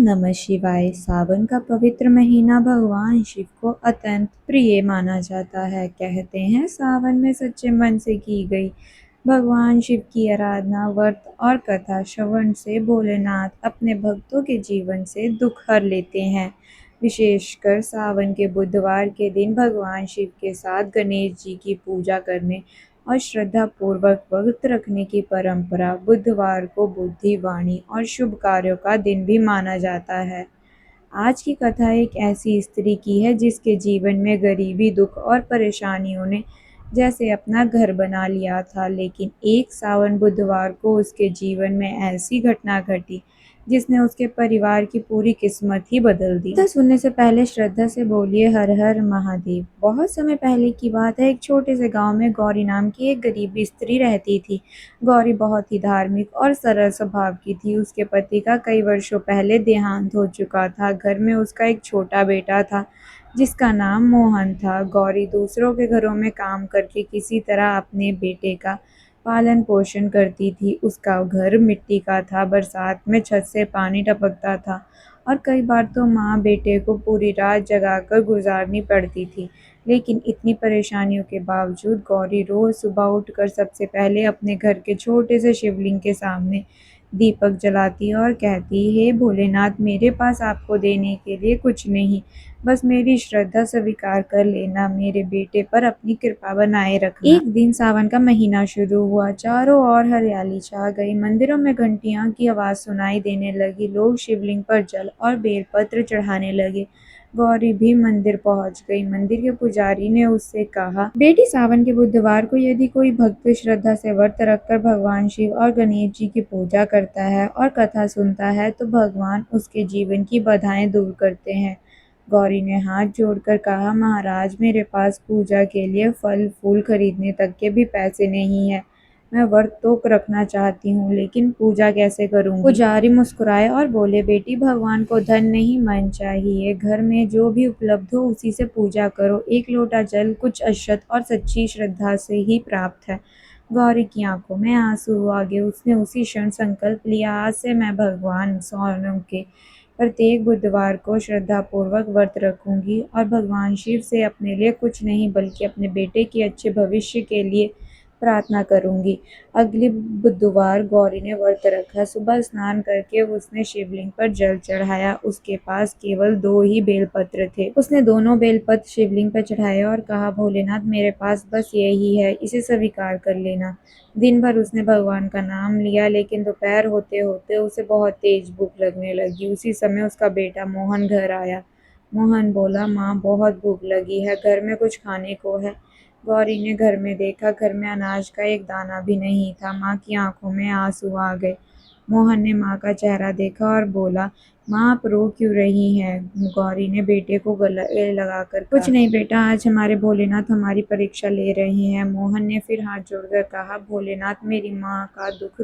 नमः शिवाय। सावन का पवित्र महीना भगवान शिव को अत्यंत प्रिय माना जाता है। कहते हैं सावन में सच्चे मन से की गई भगवान शिव की आराधना, व्रत और कथा श्रवण से भोलेनाथ अपने भक्तों के जीवन से दुख हर लेते हैं। विशेषकर सावन के बुधवार के दिन भगवान शिव के साथ गणेश जी की पूजा करने और श्रद्धापूर्वक व्रत रखने की परंपरा बुधवार को बुद्धि, वाणी और शुभ कार्यों का दिन भी माना जाता है। आज की कथा एक ऐसी स्त्री की है जिसके जीवन में गरीबी, दुख और परेशानियों ने जैसे अपना घर बना लिया था, लेकिन एक सावन बुधवार को उसके जीवन में ऐसी घटना घटी जिसने उसके परिवार की पूरी किस्मत ही बदल दी। कथा सुनने से पहले श्रद्धा से बोलिए हर हर महादेव। बहुत समय पहले की बात है। एक छोटे से गांव में गौरी नाम की एक गरीब स्त्री रहती थी। गौरी बहुत ही धार्मिक और सरल स्वभाव की थी। उसके पति का कई वर्षों पहले देहांत हो चुका था। घर में उसका एक छोटा बेटा था जिसका नाम मोहन था। गौरी दूसरों के घरों में काम करके किसी तरह अपने बेटे का पालन पोषण करती थी। उसका घर मिट्टी का था, बरसात में छत से पानी टपकता था और कई बार तो माँ बेटे को पूरी रात जगाकर गुजारनी पड़ती थी। लेकिन इतनी परेशानियों के बावजूद गौरी रोज सुबह उठकर सबसे पहले अपने घर के छोटे से शिवलिंग के सामने दीपक जलाती और कहती, हे भोलेनाथ, मेरे पास आपको देने के लिए कुछ नहीं, बस मेरी श्रद्धा स्वीकार कर लेना, मेरे बेटे पर अपनी कृपा बनाए रखना। एक दिन सावन का महीना शुरू हुआ। चारों ओर हरियाली छा गई। मंदिरों में घंटियों की आवाज सुनाई देने लगी। लोग शिवलिंग पर जल और बेलपत्र चढ़ाने लगे। गौरी भी मंदिर पहुंच गई। मंदिर के पुजारी ने उससे कहा, बेटी, सावन के बुधवार को यदि कोई भक्त श्रद्धा से व्रत रखकर भगवान शिव और गणेश जी की पूजा करता है और कथा सुनता है तो भगवान उसके जीवन की बाधाएं दूर करते हैं। गौरी ने हाथ जोड़कर कहा, महाराज, मेरे पास पूजा के लिए फल फूल खरीदने तक के भी पैसे नहीं है। मैं व्रत तो रखना चाहती हूँ, लेकिन पूजा कैसे करूँगी? पुजारी मुस्कुराए और बोले, बेटी, भगवान को धन नहीं मन चाहिए। घर में जो भी उपलब्ध हो उसी से पूजा करो। एक लोटा जल, कुछ अक्षत और सच्ची श्रद्धा से ही प्राप्त है। गौरी की आंखों में आंसू आ गए। उसने उसी क्षण संकल्प लिया, आज से मैं भगवान सोनम के प्रत्येक बुधवार को श्रद्धापूर्वक व्रत रखूंगी और भगवान शिव से अपने लिए कुछ नहीं बल्कि अपने बेटे के अच्छे भविष्य के लिए प्रार्थना करूंगी। अगले बुधवार गौरी ने व्रत रखा। सुबह स्नान करके उसने शिवलिंग पर जल चढ़ाया। उसके पास केवल 2 ही बेलपत्र थे। उसने दोनों बेलपत्र शिवलिंग पर चढ़ाए और कहा, भोलेनाथ, मेरे पास बस यही है, इसे स्वीकार कर लेना। दिन भर उसने भगवान का नाम लिया, लेकिन दोपहर होते होते उसे बहुत तेज भूख लगने लगी। उसी समय उसका बेटा मोहन घर आया। मोहन बोला, माँ, बहुत भूख लगी है, घर में कुछ खाने को है? गौरी ने घर में देखा। घर में अनाज का एक दाना भी नहीं था। माँ की आंखों में आंसू आ गए। मोहन ने माँ का चेहरा देखा और बोला, माँ, आप रो क्यों रही हैं? गौरी ने बेटे को गले लगाकर कुछ नहीं बेटा, आज हमारे भोलेनाथ हमारी परीक्षा ले रहे हैं। मोहन ने फिर हाथ जोड़कर कहा, भोलेनाथ, मेरी माँ का दुख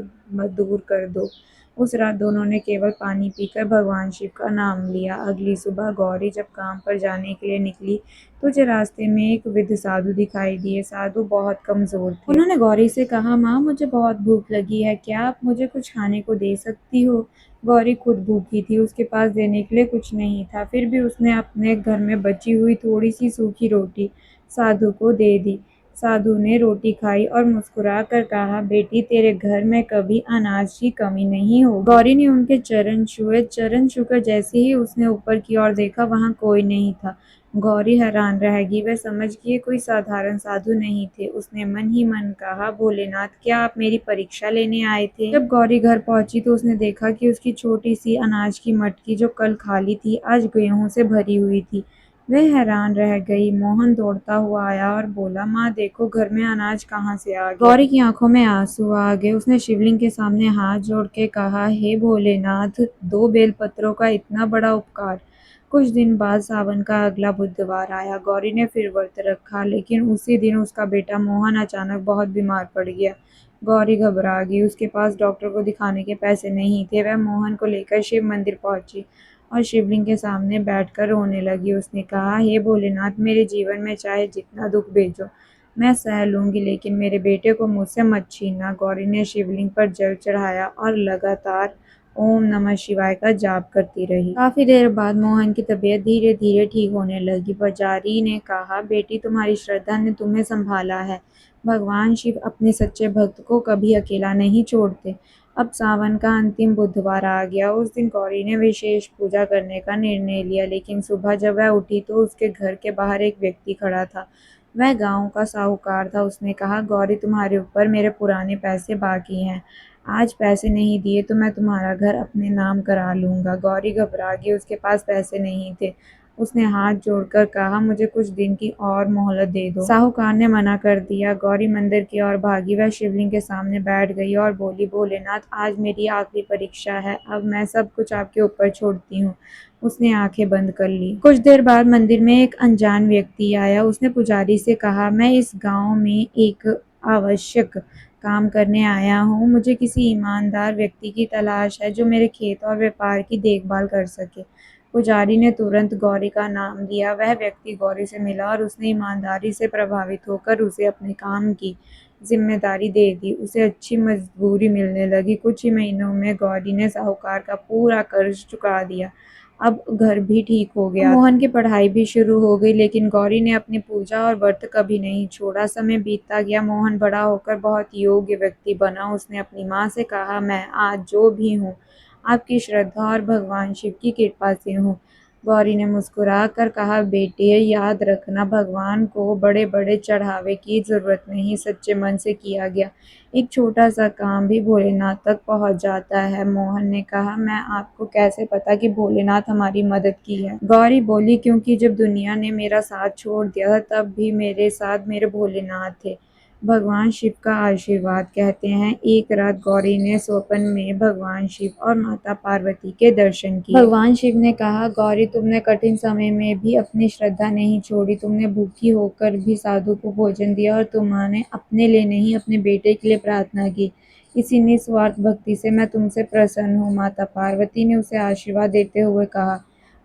दूर कर दो। उस रात दोनों ने केवल पानी पीकर भगवान शिव का नाम लिया। अगली सुबह गौरी जब काम पर जाने के लिए निकली तो मुझे रास्ते में एक वृद्ध साधु दिखाई दिए। साधु बहुत कमजोर थे। उन्होंने गौरी से कहा, माँ, मुझे बहुत भूख लगी है, क्या आप मुझे कुछ खाने को दे सकती हो? गौरी खुद भूखी थी, उसके पास देने के लिए कुछ नहीं था। फिर भी उसने अपने घर में बची हुई थोड़ी सी सूखी रोटी साधु को दे दी। साधु ने रोटी खाई और मुस्कुरा कर कहा, बेटी, तेरे घर में कभी अनाज की कमी नहीं होगी। गौरी ने उनके चरण छुए। चरण छूकर जैसे ही उसने ऊपर की ओर देखा, वहां कोई नहीं था। गौरी हैरान रह गई। वह समझ गई कोई साधारण साधु नहीं थे। उसने मन ही मन कहा, भोलेनाथ, क्या आप मेरी परीक्षा लेने आए थे? जब गौरी घर पहुंची तो उसने देखा कि उसकी छोटी सी अनाज की मटकी जो कल खाली थी आज गेहूं से भरी हुई थी। वह हैरान रह गई। मोहन दौड़ता हुआ आया और बोला, माँ, देखो, घर में अनाज कहाँ से आ गया? गौरी की आंखों में आंसू आ गए। उसने शिवलिंग के सामने हाथ जोड़ के कहा, हे भोलेनाथ, 2 बेलपत्रों का इतना बड़ा उपकार। कुछ दिन बाद सावन का अगला बुधवार आया। गौरी ने फिर व्रत रखा, लेकिन उसी दिन उसका बेटा मोहन अचानक बहुत बीमार पड़ गया। गौरी घबरा गई। उसके पास डॉक्टर को दिखाने के पैसे नहीं थे। वह मोहन को लेकर शिव मंदिर पहुंची और शिवलिंग के सामने बैठकर रोने लगी। उसने कहा, हे भोलेनाथ, मेरे जीवन में चाहे जितना दुख भेजो मैं सह लूंगी, लेकिन मेरे बेटे को मुझसे मत छीनना। गौरी ने शिवलिंग पर जल चढ़ाया और लगातार ओम नमः शिवाय का जाप करती रही। काफी देर बाद मोहन की तबीयत धीरे धीरे ठीक होने लगी। पुजारी ने कहा, बेटी, तुम्हारी श्रद्धा ने तुम्हें संभाला है। भगवान शिव अपने सच्चे भक्त को कभी अकेला नहीं छोड़ते। अब सावन का अंतिम बुधवार आ गया। उस दिन गौरी ने विशेष पूजा करने का निर्णय लिया, लेकिन सुबह जब वह उठी तो उसके घर के बाहर एक व्यक्ति खड़ा था। वह गांव का साहूकार था। उसने कहा, गौरी, तुम्हारे ऊपर मेरे पुराने पैसे बाकी हैं। आज पैसे नहीं दिए तो मैं तुम्हारा घर अपने नाम करा लूंगा। गौरी घबरा गई, उसके पास पैसे नहीं थे। उसने हाथ जोड़कर कहा, मुझे कुछ दिन की और मोहलत दे दो। साहूकार ने मना कर दिया। गौरी मंदिर की ओर भागी। वह शिवलिंग के सामने बैठ गई और बोली, भोलेनाथ, आज मेरी आखिरी परीक्षा है। अब मैं सब कुछ आपके ऊपर छोड़ती हूँ। उसने आंखें बंद कर ली। कुछ देर बाद मंदिर में एक अनजान व्यक्ति आया। उसने पुजारी से कहा, मैं इस गांव में एक आवश्यक काम करने आया हूँ। मुझे किसी ईमानदार व्यक्ति की तलाश है जो मेरे खेत और व्यापार की देखभाल कर सके। पुजारी ने तुरंत गौरी का नाम लिया। वह व्यक्ति गौरी से मिला और उसने ईमानदारी से प्रभावित होकर उसे अपने काम की जिम्मेदारी दे दी। उसे अच्छी मजदूरी मिलने लगी। कुछ ही महीनों में गौरी ने साहूकार का पूरा कर्ज चुका दिया। अब घर भी ठीक हो गया। मोहन की पढ़ाई भी शुरू हो गई, लेकिन गौरी ने अपनी पूजा और व्रत कभी नहीं छोड़ा। समय बीतता गया। मोहन बड़ा होकर बहुत योग्य व्यक्ति बना। उसने अपनी माँ से कहा, मैं आज जो भी हूँ आपकी श्रद्धा और भगवान शिव की कृपा से हूँ। गौरी ने मुस्कुरा कर कहा, बेटे, याद रखना, भगवान को बड़े बड़े चढ़ावे की जरूरत नहीं, सच्चे मन से किया गया एक छोटा सा काम भी भोलेनाथ तक पहुंच जाता है। मोहन ने कहा, मैं आपको कैसे पता कि भोलेनाथ हमारी मदद की है? गौरी बोली, क्योंकि जब दुनिया ने मेरा साथ छोड़ दिया था तब भी मेरे साथ मेरे भोलेनाथ थे। भगवान शिव का आशीर्वाद। कहते हैं, एक रात गौरी ने स्वप्न में भगवान शिव और माता पार्वती के दर्शन किए। भगवान शिव ने कहा, गौरी, तुमने कठिन समय में भी अपनी श्रद्धा नहीं छोड़ी। तुमने भूखी होकर भी साधु को भोजन दिया और तुमने अपने लिए नहीं, अपने बेटे के लिए प्रार्थना की। इसी निस्वार्थ भक्ति से मैं तुमसे प्रसन्न हूँ। माता पार्वती ने उसे आशीर्वाद देते हुए कहा,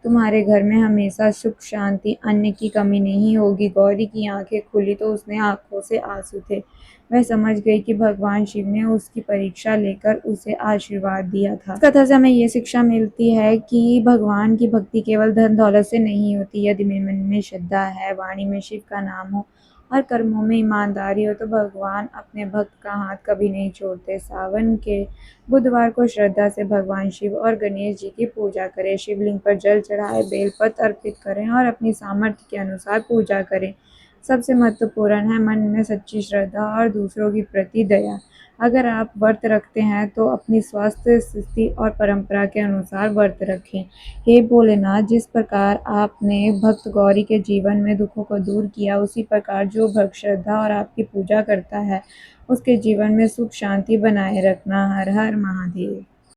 तुम्हारे घर में हमेशा सुख, शांति, अन्न की कमी नहीं होगी। गौरी की आंखें खुली तो उसने आंखों से आंसू थे। वह समझ गई कि भगवान शिव ने उसकी परीक्षा लेकर उसे आशीर्वाद दिया था। इस कथा से हमें ये शिक्षा मिलती है कि भगवान की भक्ति केवल धन दौलत से नहीं होती। यदि मेरे मन में श्रद्धा है, वाणी में शिव का नाम हो और कर्मों में ईमानदारी हो तो भगवान अपने भक्त का हाथ कभी नहीं छोड़ते। सावन के बुधवार को श्रद्धा से भगवान शिव और गणेश जी की पूजा करें। शिवलिंग पर जल चढ़ाएं, बेलपत्र अर्पित करें और अपनी सामर्थ्य के अनुसार पूजा करें। सबसे महत्वपूर्ण है मन में सच्ची श्रद्धा और दूसरों के प्रति दया। अगर आप व्रत रखते हैं तो अपनी स्वास्थ्य स्थिति और परंपरा के अनुसार व्रत रखें। हे भोलेनाथ, जिस प्रकार आपने भक्त गौरी के जीवन में दुखों को दूर किया, उसी प्रकार जो भक्त श्रद्धा और आपकी पूजा करता है उसके जीवन में सुख शांति बनाए रखना। हर हर महादेव।